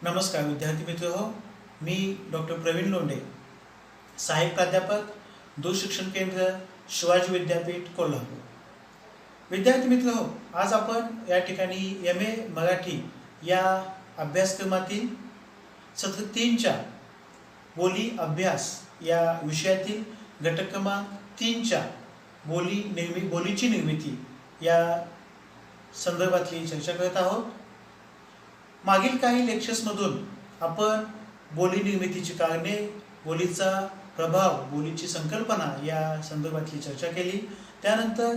नमस्कार विद्यार्थी मित्र हो, मी डॉक्टर प्रवीण लोंढे, सहाय्यक प्राध्यापक, दूरशिक्षण केंद्र, शिवाजी विद्यापीठ, कोल्हापूर. विद्यार्थी मित्र हो, आज आपण या ठिकाणी MA मराठी या अभ्यासक्रमातील सत्र 3च्या बोली अभ्यास या विषयातील घटक क्रमांक 3च्या बोलीची निर्मिती या संदर्भातली चर्चा करत आहोत. मागील काही लेक्चर्समधून आपण बोली निर्मितीची कारणे, बोलीचा प्रभाव, बोलीची संकल्पना या संदर्भातली चर्चा केली. त्यानंतर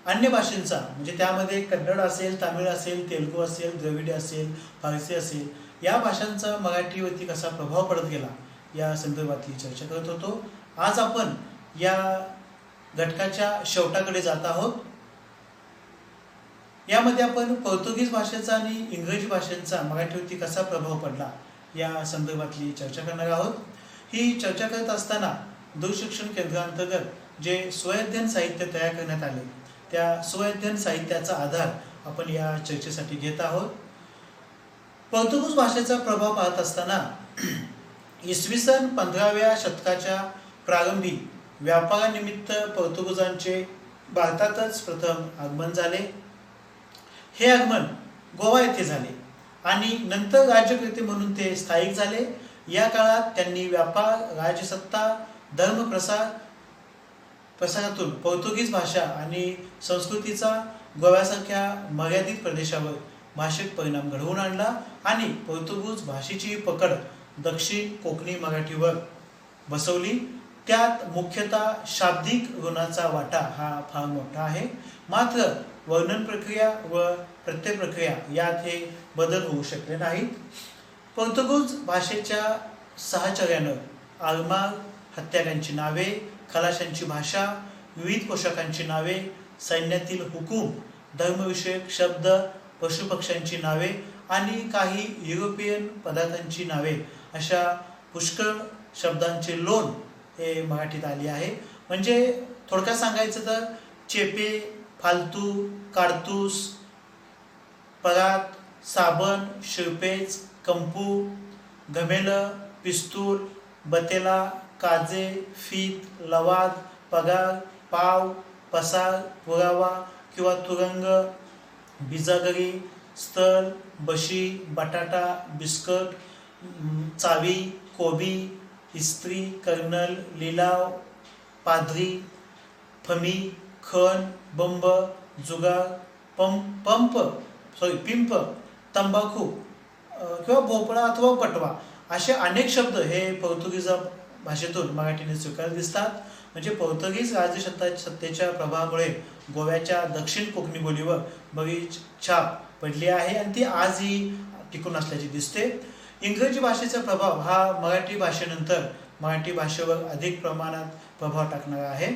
अन्य भाषांचा म्हणजे त्यामध्ये कन्नड असेल, तामिळ असेल, तेलुगू असेल, द्रविडी असेल, फारसी असेल, या भाषांचा मराठीवरती कसा प्रभाव पडत गेला या संदर्भातली चर्चा करत होतो. आज आपण या घटकाच्या शेवटाकडे जात आहोत. यामध्ये आपण पोर्तुगीज भाषेचा आणि इंग्रजी भाषेचा मराठीवरती कसा प्रभाव पडला या संदर्भातली चर्चा करणार आहोत. ही चर्चा करत असताना दूरशिक्षण केंद्रांतर्गत जे स्वयंअध्ययन साहित्य तयार करण्यात आले त्या स्वयंअध्ययन साहित्याचा आधार आपण या चर्चेसाठी घेत आहोत. पोर्तुगीज भाषेचा प्रभाव पाहत असताना इसवी सन 15व्या शतकाच्या प्रारंभी व्यापारानिमित्त पोर्तुगीजांचे भारतातच प्रथम आगमन झाले. हे आगमन गोवा येथे झाले आणि नंतर राज्यकर्ते म्हणून ते स्थायिक झाले. या काळात त्यांनी व्यापार, राजसत्ता, धर्म प्रसारातून पोर्तुगीज भाषा आणि संस्कृतीचा गोव्यासारख्या मर्यादित प्रदेशावर भाषिक परिणाम घडवून आणला आणि पोर्तुगीज भाषेची पकड दक्षिण कोकणी मराठीवर बसवली. त्यात मुख्यतः शाब्दिक ऋणाचा वाटा हा फार मोठा आहे. मात्र वर्णन प्रक्रिया व प्रत्यय प्रक्रिया यात हे बदल होऊ शकले नाहीत. पोर्तुगीज भाषेच्या साहचर्यानं आरमार, हत्यारांची नावे, खलाशांची भाषा, विविध पोशाखांची नावे, सैन्यातील हुकूम, धर्मविषयक शब्द, पशुपक्ष्यांची नावे आणि काही युरोपियन पदार्थांची नावे अशा पुष्कळ शब्दांचे लोण हे मराठीत आले आहे. म्हणजे थोडक्यात सांगायचं तर चेपे, फालतू, कारतूस, परात, साबण, शिरपेच, कंपू, घमेलं, पिस्तूल, बतेला, काजे, फीत, लवाद, पगार, पाव, पसार, पुरावा किंवा तुरंग, बिजागरी, स्थल, बशी, बटाटा, बिस्कट, चावी, कोबी, इस्त्री, कर्नल, लिलाव, पादरी, फमी, खण, बंब, जुगार, पिंप, तंबाखू किंवा भोपळा अथवा पटवा असे अनेक शब्द हे पोर्तुगीज भाषेतून मराठीने स्वीकारले दिसतात. म्हणजे पोर्तुगीज राजसत्तेच्या प्रभावामुळे गोव्याच्या दक्षिण कोकणी बोलीवर बरीच छाप पडली आहे आणि ती आजही टिकून असल्याची दिसते. इंग्रजी भाषेचा प्रभाव हा मराठी भाषेनंतर मराठी भाषेवर अधिक प्रमाणात प्रभाव टाकणारा आहे.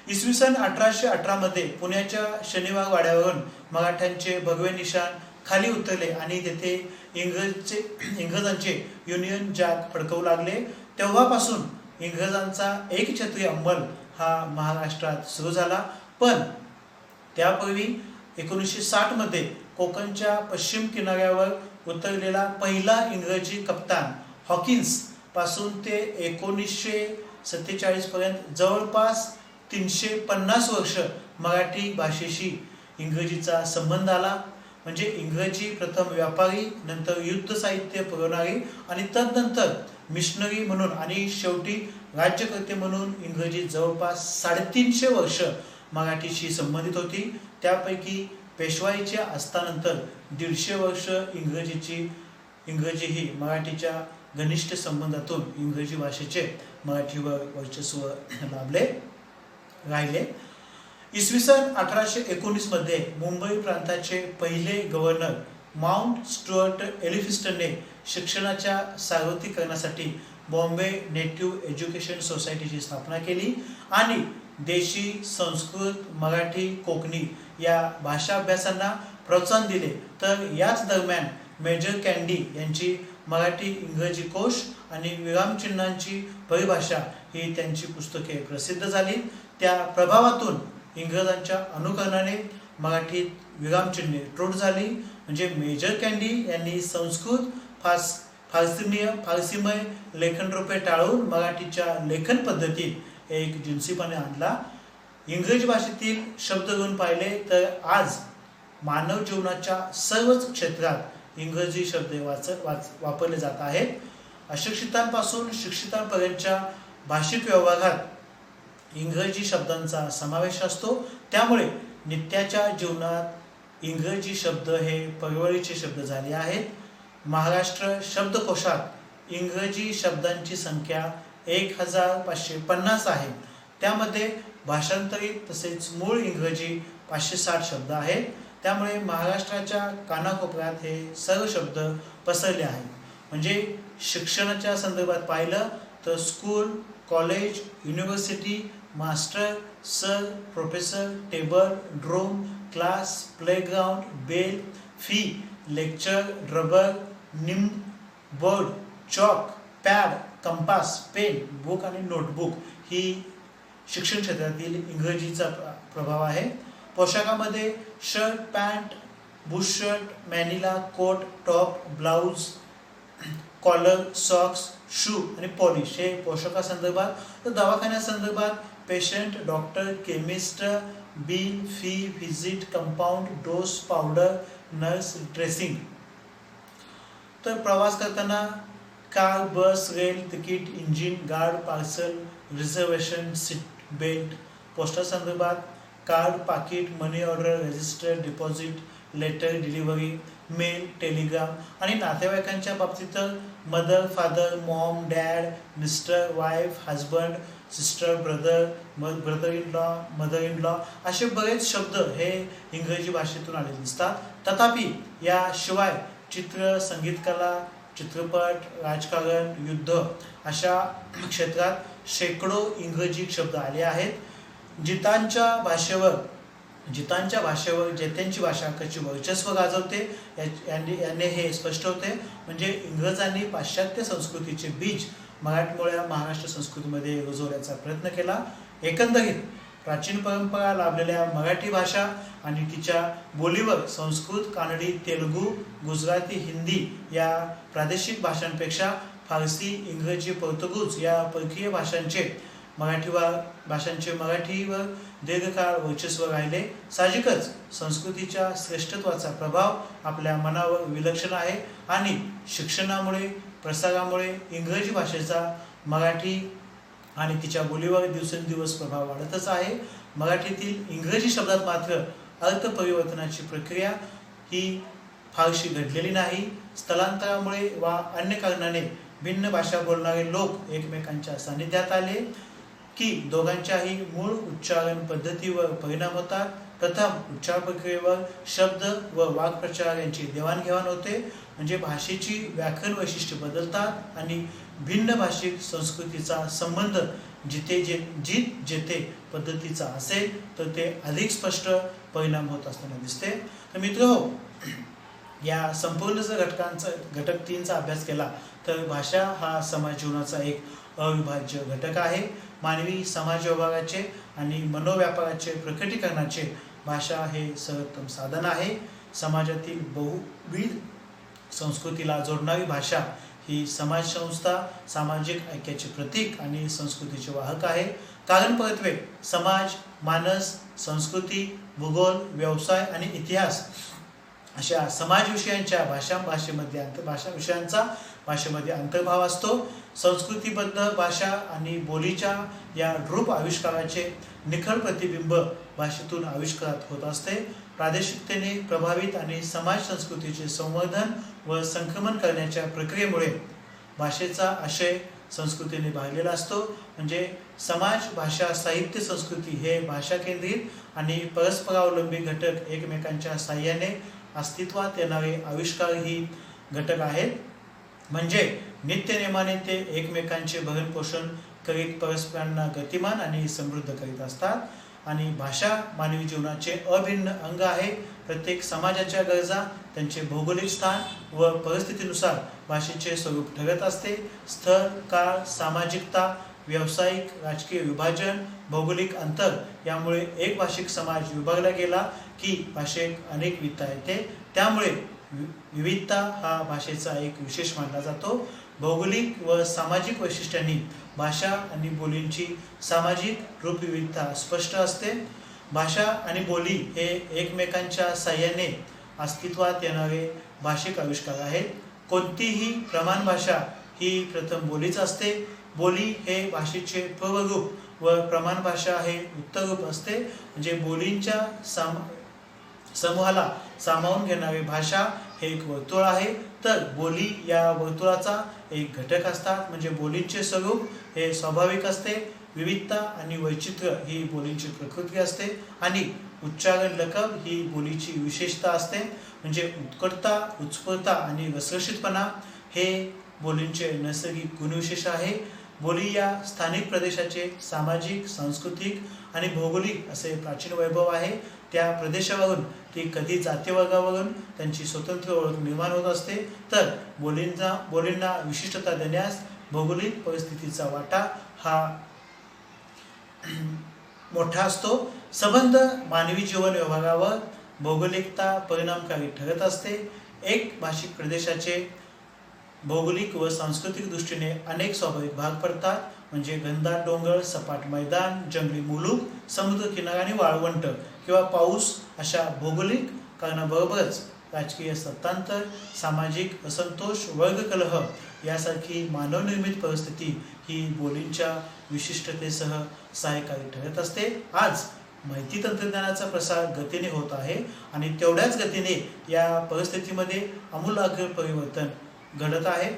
इसवी सन 1818 मध्ये पुण्याच्या शनिवार वाड्यावरून मराठ्यांचे भगवे निशाण खाली उतरले आणि तेथे इंग्रजांचे युनियन जॅक फडकवू लागले. तेव्हापासून इंग्रजांचा एकछत्री अंमल हा महाराष्ट्रात सुरू झाला. पण त्यापूर्वी 1960 मध्ये कोकणच्या पश्चिम किनाऱ्यावर उतरलेला पहिला इंग्रजी कप्तान हॉकिन्स पासून ते 1947 पर्यंत जवळपास 350 वर्ष मराठी भाषेशी इंग्रजीचा संबंध आला. म्हणजे इंग्रजी प्रथम व्यापारी, नंतर युद्ध साहित्य पुरवणारी आणि तदनंतर मिशनरी म्हणून आणि शेवटी राज्यकर्ते म्हणून इंग्रजी जवळपास 350 वर्ष मराठीशी संबंधित होती. त्यापैकी पेशवाईच्या अस्तानंतर 150 वर्ष इंग्रजी ही मराठीच्या घनिष्ठ संबंधातून इंग्रजी भाषेचे मराठीवर वर्चस्व राहिले. इसवी सन 1819 मध्ये मुंबई प्रांताचे पहिले गव्हर्नर माउंट स्टुअर्ट एलिफिन्स्टनने शिक्षणाच्या सार्वत्रिकरणासाठी बॉम्बे नेटिव्ह एज्युकेशन सोसायटीची स्थापना केली आणि देशी, संस्कृत, मराठी, कोकणी या भाषा अभ्यासांना प्रोत्साहन दिले. तर याच दरम्यान मेजर कॅन्डी यांची मराठी इंग्रजी कोश आणि विरामचिन्हांची परिभाषा ही त्यांची पुस्तके प्रसिद्ध झाली. त्या प्रभावातून इंग्रजांच्या अनुकरणाने मराठीत विरामचिन्हे ट्रोट झाली. म्हणजे मेजर कॅन्डी यांनी संस्कृत फारसीमय लेखन रूपे टाळून मराठीच्या लेखन पद्धतीत एक जिन्सीपणे आणला. इंग्रजी भाषेतील शब्द घेऊन पाहिले तर आज मानव जीवनाच्या सर्वच क्षेत्रात इंग्रजी शब्द वापरले जात आहेत. अशिक्षितांपासून शिक्षितांपर्यंतच्या भाषिक व्यवहारात इंग्रजी शब्दांचा समावेश असतो. त्यामुळे नित्याच्या जीवनात इंग्रजी शब्द हे परवडीचे शब्द झाले आहेत. महाराष्ट्र शब्दकोशात इंग्रजी शब्दांची संख्या 1550 आहे. त्यामध्ये भाषांतरित तसेच मूळ इंग्रजी 560 शब्द आहेत. त्यामुळे महाराष्ट्राच्या कानाकोपऱ्यात हे सर्व शब्द पसरले आहेत. म्हणजे शिक्षणाच्या संदर्भात पाहिलं तर school, college, university, master, sir, professor, table, ड्रोम, class, playground, bell, fee, lecture, rubber, nib, board, chalk, pad, compass, pen, book आणि नोटबुक ही शिक्षण क्षेत्रातील इंग्रजीचा प्रभाव आहे. पोशाखामध्ये शर्ट, पॅन्ट, बुशशर्ट, मॅनिला, coat, top, blouse, collar, socks, shoe आणि पॉलिश हे पोशाखासंदर्भात. तर दवाखान्यासंदर्भात patient, doctor, chemist, bill, fee, visit, compound, dose, powder, nurse, dressing. तर प्रवास करताना car, bus, rail, ticket, engine, guard, parcel, reservation, seat belt. Postal संदर्भात card, packet, money order, register, deposit, letter, delivery, mail, telegram. आणि नातेवाईकांच्या बाबतीत तर mother, father, mom, dad, mister, wife, husband, sister, brother in law, mother in law असे बरेच शब्द हे इंग्रजी भाषेतून आलेले दिसतात. तथापि याशिवाय चित्र, संगीतकला, चित्रपट, राजकारण, युद्ध अशा क्षेत्रात शेकडो इंग्रजी शब्द आले आहेत. जितांच्या भाषेवर जेत्यांची भाषा कशी वर्चस्व गाजवते याने हे स्पष्ट होते. म्हणजे इंग्रजांनी पाश्चात्य संस्कृतीचे बीज मराठमोळ्या महाराष्ट्र संस्कृतीमध्ये रुजवण्याचा प्रयत्न केला. एकंदरीत प्राचीन परंपरा लाभलेल्या मराठी भाषा आणि तिच्या बोलीवर संस्कृत, कानडी, तेलुगू, गुजराती, हिंदी या प्रादेशिक भाषांपेक्षा फारसी, इंग्रजी, पोर्तुगीज या परकीय भाषांचे मराठीवर दीर्घकाळ वर्चस्व राहिले. साहजिकच संस्कृतीच्या श्रेष्ठत्वाचा प्रभाव आपल्या मनावर विलक्षण आहे आणि शिक्षणामुळे, प्रसारामुळे इंग्रजी भाषेचा मराठी आणि तिच्या बोलीवर दिवसेंदिवस प्रभाव वाढतच आहे. मराठीतील इंग्रजी शब्दात मात्र अर्थ परिवर्तनाची प्रक्रिया ही फारशी घडलेली नाही. स्थलांतरामुळे वा अन्य कारणाने भिन्न भाषा बोलणारे लोक एकमेकांच्या सानिध्यात आले की दोघांच्याही मूळ उच्चारण पद्धतीवर परिणाम होतात. प्रथम उच्चार प्रक्रियेवर शब्द व वाक्प्रचार यांची देवाणघेवाण होते. म्हणजे भाषेची व्याकरण वैशिष्ट्ये बदलतात आणि भिन्न भाषिक संस्कृतीचा संबंध जेथे पद्धतीचा असेल तर ते अधिक स्पष्ट परिणाम होत असताना दिसते. तर मित्रहो, या संपूर्ण जर घटक 3चा अभ्यास केला तर भाषा हा समाज जीवनाचा एक अविभाज्य घटक आहे. मानवी समाज व्यवहाराचे आणि मनोव्यापाराचे प्रकटीकरणाचे भाषा हे सर्वोत्तम साधन आहे. समाजातील बहुविध संस्कृतीला जोडणारी भाषा ही समाज संस्था, सामाजिक ऐक्याचे प्रतीक आणि संस्कृतीचे वाहक आहे. कारण परत्वे समाज, मानस, संस्कृती, भूगोल, व्यवसाय आणि इतिहास अशा समाज विषयांच्या भाषेमध्ये अंतर्भाव असतो. संस्कृतीबद्ध भाषा आणि बोलीच्या या रूप आविष्काराचे निखळ प्रतिबिंब भाषेतून आविष्कारात होत असते. प्रादेशिकतेने प्रभावित आणि समाज संस्कृतीचे संवर्धन व संक्रमण करण्याच्या प्रक्रियेमुळे भाषेचा आशय संस्कृतीने भागलेला असतो. म्हणजे समाज, भाषा, साहित्य, संस्कृती हे भाषा केंद्रित आणि परस्परावलंबी घटक एकमेकांच्या साह्याने अस्तित्वात येणारे आविष्कार ही घटक आहेत. म्हणजे नित्यनेमाने ते एकमेकांचे भरणपोषण करीत परस्परांना गतिमान आणि समृद्ध करीत असतात. आणि भाषा मानवी जीवनाचे अभिन्न अंग आहे. प्रत्येक समाजाच्या गरजा, त्यांचे भौगोलिक स्थान व परिस्थितीनुसार भाषेचे स्वरूप ठरत असते. स्थळ, काळ, सामाजिकता, व्यावसायिक, राजकीय विभाजन, भौगोलिक अंतर यामुळे एक भाषिक समाज विभागला गेला की भाषेत अनेक विविधता येते. त्यामुळे विविधता हा भाषेचा एक विशेष मानला जातो। भौगोलिक व सामाजिक वैशिष्ट्यांनी भाषा आणि बोलींची सामाजिक रूपविविधता स्पष्ट असते। भाषा आणि बोली हे एकमेकांच्या साह्याने अस्तित्वात येणारे भाषिक आविष्कार आहेत। कोणतीही प्रमाण भाषा ही प्रथम बोलीच असते। बोली हे भाषेचे पूर्वरूप व प्रमाण भाषा हे उत्तररूप असते। म्हणजे बोलींच्या समूहाला सामावून घेणारी भाषा हे एक वर्तुळ आहे, तर बोली या वर्तुळाचा एक घटक असतात। म्हणजे बोलींचे स्वरूप हे स्वाभाविक असते। विविधता आणि वैचित्र्य ही बोलींची प्रकृती असते आणि उच्चारण लकब ही बोलीची विशेषता असते। म्हणजे उत्कटता, उत्स्फूर्तता आणि रसरशीतपणा हे बोलींचे नैसर्गिक गुणविशेष आहे। बोली या स्थानिक प्रदेशाचे सामाजिक, सांस्कृतिक आणि भौगोलिक असे प्राचीन वैभव आहे। त्या प्रदेशावरून ती कधी जातीवर्गावरून त्यांची स्वतंत्र ओळख निर्माण होत असते, तर बोलींना विशिष्टता देण्यास भौगोलिक परिस्थितीचा वाटा हा मोठा असतो। संबंध मानवी जीवन व्यवहारावर भौगोलिकता परिणामकारी ठरत असते। एक भाषिक प्रदेशाचे भौगोलिक व सांस्कृतिक दृष्टीने अनेक स्वाभाविक भाग पडतात। म्हणजे घनदाट डोंगर, सपाट मैदान, जंगली मुलूक, समुद्र किनारा आणि वाळवंट किंवा पाऊस अशा भौगोलिक कारणाबरोबरच राजकीय सत्तांतर, सामाजिक असंतोष, वर्गकलह यासारखी मानवनिर्मित परिस्थिती ही बोलींच्या विशिष्टतेसह सहाय्यकारी ठरत असते। आज माहिती तंत्रज्ञानाचा प्रसार गतीने होत आहे आणि तेवढ्याच गतीने या परिस्थितीमध्ये आमूलाग्र परिवर्तन घडत आहे।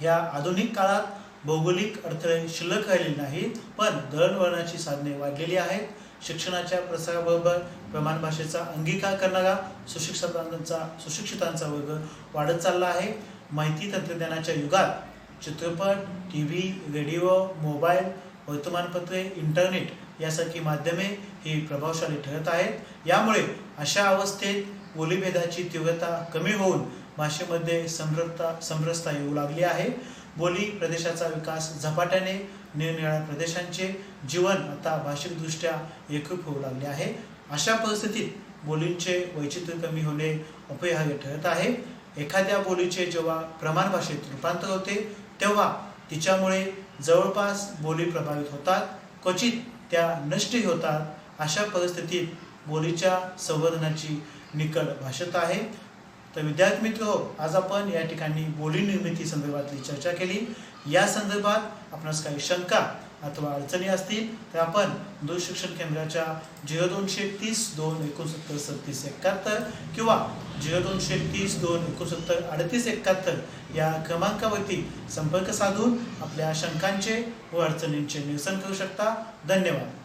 या आधुनिक काळात भौगोलिक अडथळे शिल्लक राहिलेले नाहीत, पण दळणवळणाची साधने वाढलेली आहेत। शिक्षणाच्या प्रसाराबरोबर प्रमाण भाषेचा अंगीकार करणारा सुशिक्षितांचा वर्ग वाढत चालला आहे। माहिती तंत्रज्ञानाच्या युगात चित्रपट, टीव्ही, रेडिओ, मोबाईल, वर्तमानपत्रे, इंटरनेट यासारखी माध्यमे ही प्रभावशाली ठरत आहेत। यामुळे अशा अवस्थेत बोलीभेदाची तीव्रता कमी होऊन भाषेमध्ये समरसता येऊ लागली आहे। बोली प्रदेशाचा विकास झपाट्याने निरनिराळ्या प्रदेशांचे जीवन आता भाषिकदृष्ट्या एकरूप होऊ लागले आहे। अशा परिस्थितीत बोलींचे वैचित्र्य कमी होणे अपरिहार्य ठरत आहे। एखाद्या बोलीचे जेव्हा प्रमाण भाषेत रूपांतर होते तेव्हा तिच्यामुळे जवळपास बोली प्रभावित होतात, क्वचित त्या नष्टही होतात। अशा परिस्थितीत बोलीच्या संवर्धनाची निकड भाषेत आहे। तर विद्यार्थी मित्र, आज आपण या ठिकाणी बोली निर्मिती संदर्भातली चर्चा केली। या संदर्भात आपणास काही शंका अथवा अडचणी असतील तर आपण दूरशिक्षण केंद्राच्या 0230 269 3771 किंवा 0230 269 3871 या क्रमांकावरती संपर्क साधून आपल्या शंकांचे व अडचणींचे निरसन करू शकता। धन्यवाद।